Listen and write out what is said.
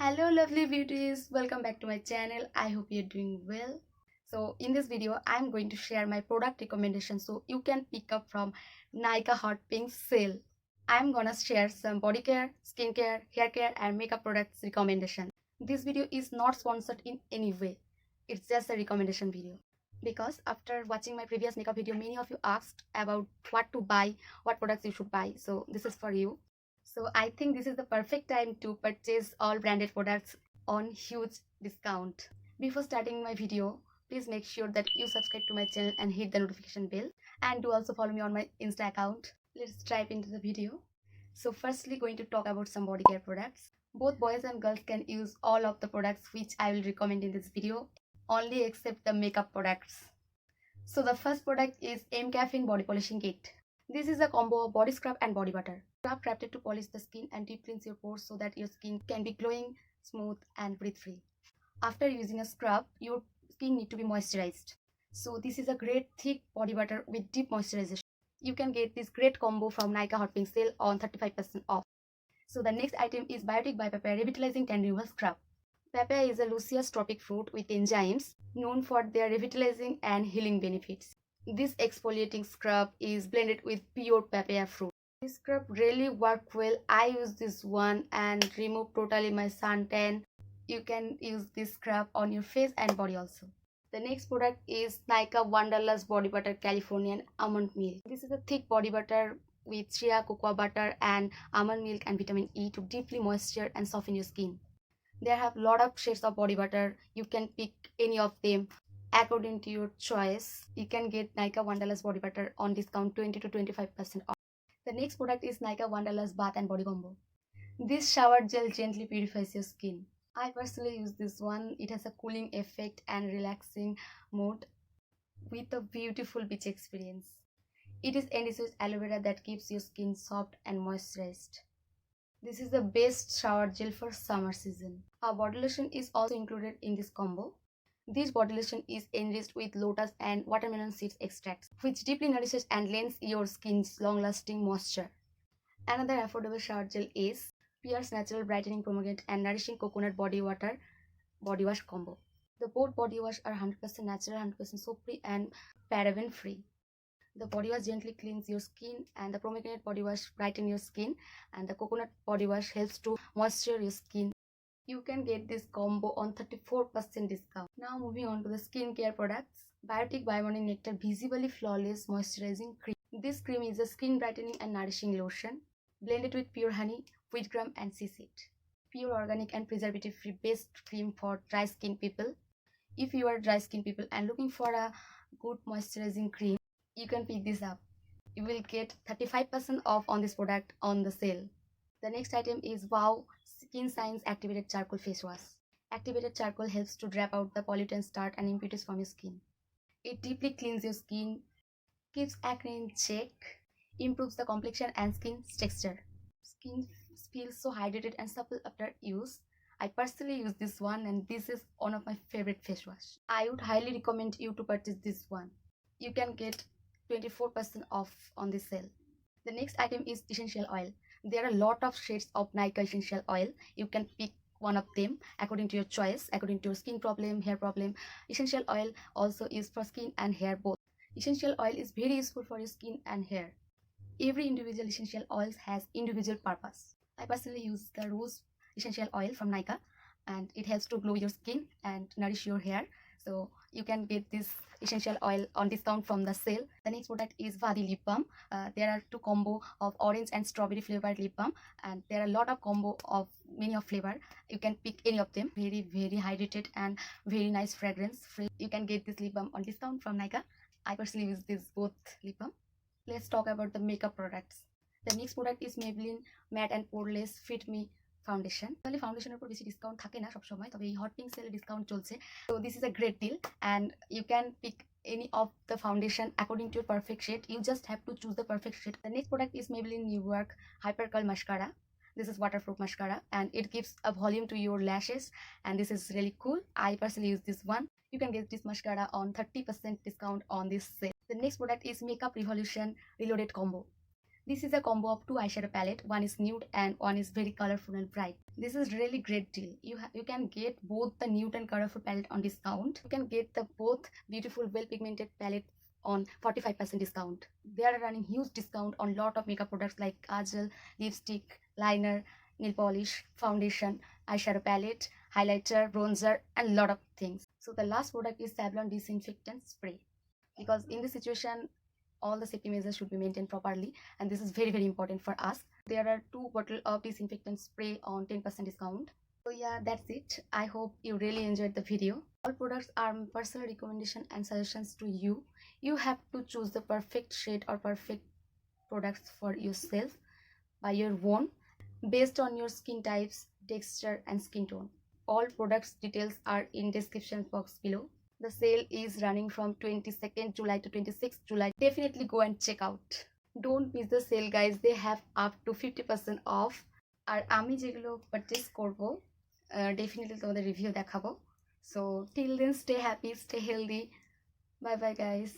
Hello lovely beauties, welcome back to my channel. I hope you're doing well. So in this video I'm going to share my product recommendations so you can pick up from Nykaa Hot Pink sale. I'm gonna share some body care, skincare, hair care and makeup products recommendation. This video is not sponsored in any way. It's just a recommendation video. Because after watching my previous makeup video, many of you asked about what to buy, what products you should buy. So this is for you. So I think this is the perfect time to purchase all branded products on huge discount. Before starting my video, please make sure that you subscribe to my channel and hit the notification bell, and do also follow me on my Insta account. Let's dive into the video. So firstly, going to talk about some body care products. Both boys and girls can use all of the products which I will recommend in this video, only except the makeup products. So the first product is MCaffeine body polishing kit. This is a combo of body scrub and body butter. Scrub crafted to polish the skin and deep cleanse your pores so that your skin can be glowing, smooth and breathe free. After using a scrub, your skin need to be moisturized. So this is a great thick body butter with deep moisturization. You can get this great combo from Nykaa Hot Pink sale on 35% off. So the next item is Biotic by Papaya Revitalizing Tan Removal Scrub. Papaya is a luscious tropic fruit with enzymes known for their revitalizing and healing benefits. This exfoliating scrub is blended with pure papaya fruit. This scrub really works well. I use this one and remove totally my suntan. You can use this scrub on your face and body also. The next product is Nykaa Wanderlust Body Butter Californian Almond Milk. This is a thick body butter with shea, cocoa butter and almond milk and vitamin E to deeply moisture and soften your skin. There have lot of shades of body butter. You can pick any of them according to your choice. You can get Nykaa Wanderlust body butter on discount 20 to 25% off. The next product is Nykaa Wanderlust bath and body combo. This shower gel gently purifies your skin. I personally use this one. It has a cooling effect and relaxing mood with a beautiful beach experience. It is enriched with aloe vera that keeps your skin soft and moisturized. This is the best shower gel for summer season. A body lotion is also included in this combo. This body lotion is enriched with lotus and watermelon seeds extracts, which deeply nourishes and lends your skin's long-lasting moisture. Another affordable shower gel is Pears Natural Brightening Pomegranate and Nourishing Coconut Body wash combo. The both body wash are 100% natural, 100% soap-free and paraben-free. The body wash gently cleans your skin and the pomegranate body wash brighten your skin, and the coconut body wash helps to moisture your skin. You can get this combo on 34% discount. Now moving on to the skincare products. Biotic by Morning Nectar Visibly Flawless Moisturizing Cream. This cream is a skin brightening and nourishing lotion blended with pure honey, wheat gram and sea seed. Pure organic and preservative free best cream for dry skin people. If you are dry skin people and looking for a good moisturizing cream, you can pick this up. You will get 35% off on this product on the sale. The next item is Wow Skin Science Activated Charcoal Face Wash. Activated charcoal helps to drop out the pollutants, dirt and impurities from your skin. It deeply cleans your skin, keeps acne in check, improves the complexion and skin texture. Skin feels so hydrated and supple after use. I personally use this one and this is one of my favorite face wash. I would highly recommend you to purchase this one. You can get 24% off on this sale. The next item is essential oil. There are a lot of shades of Nykaa essential oil. You can pick one of them according to your choice, according to your skin problem, hair problem. Essential oil also is for skin and hair both. Essential oil is very useful for your skin and hair. Every individual essential oils has individual purpose. I personally use the rose essential oil from Nykaa and it helps to glow your skin and nourish your hair. So you can get this essential oil on discount from the sale. The next product is Vaadi lip balm. There are two combo of orange and strawberry flavored lip balm, and there are a lot of combo of many of flavor. You can pick any of them. Very hydrated and very nice fragrance. You can get this lip balm on discount from Nykaa. I personally use this both lip balm. Let's talk about the makeup products. The next product is Maybelline Matte+Poreless Fit Me foundation. তাহলে ফাউন্ডেশনের উপর বেশি discount থাকে না সব সময়, তবে এই হট পিঙ্ক সেলে ডিসকাউন্ট চলছে। So this is a great deal and you can pick any of the foundation according to your perfect shade. You just have to choose the perfect shade. The next product is Maybelline New York Hyper Curl Mascara. This is waterproof mascara and it gives a volume to your lashes and this is really cool. I personally use this one. You can get this mascara on 30% discount on this sale. The next product is Makeup Revolution Reloaded Combo. This is a combo of two eyeshadow palette. One is nude and one is very colorful and bright. This is really great deal. You can get both the nude and colorful palette on discount. You can get the both beautiful well pigmented palette on 45% discount. They are running huge discount on lot of makeup products like kajal, lipstick, liner, nail polish, foundation, eyeshadow palette, highlighter, bronzer, and lot of things. So the last product is Savlon disinfectant spray, because in this situation all the safety measures should be maintained properly, and this is very important for us. There are 2 bottles of disinfectant spray on 10% discount. So yeah, that's it. I hope you really enjoyed the video. All products are personal recommendation and suggestions to you. You have to choose the perfect shade or perfect products for yourself by your own, based on your skin types, texture, and skin tone. All products details are in description box below. The sale is running from 22nd July to 26th July. Definitely go and check out. Don't miss the sale guys. They have up to 50% off. আর আমি যেগুলো purchase করব definitely তোমাদের review দেখাবো। So till then, stay happy, stay healthy. Bye bye guys.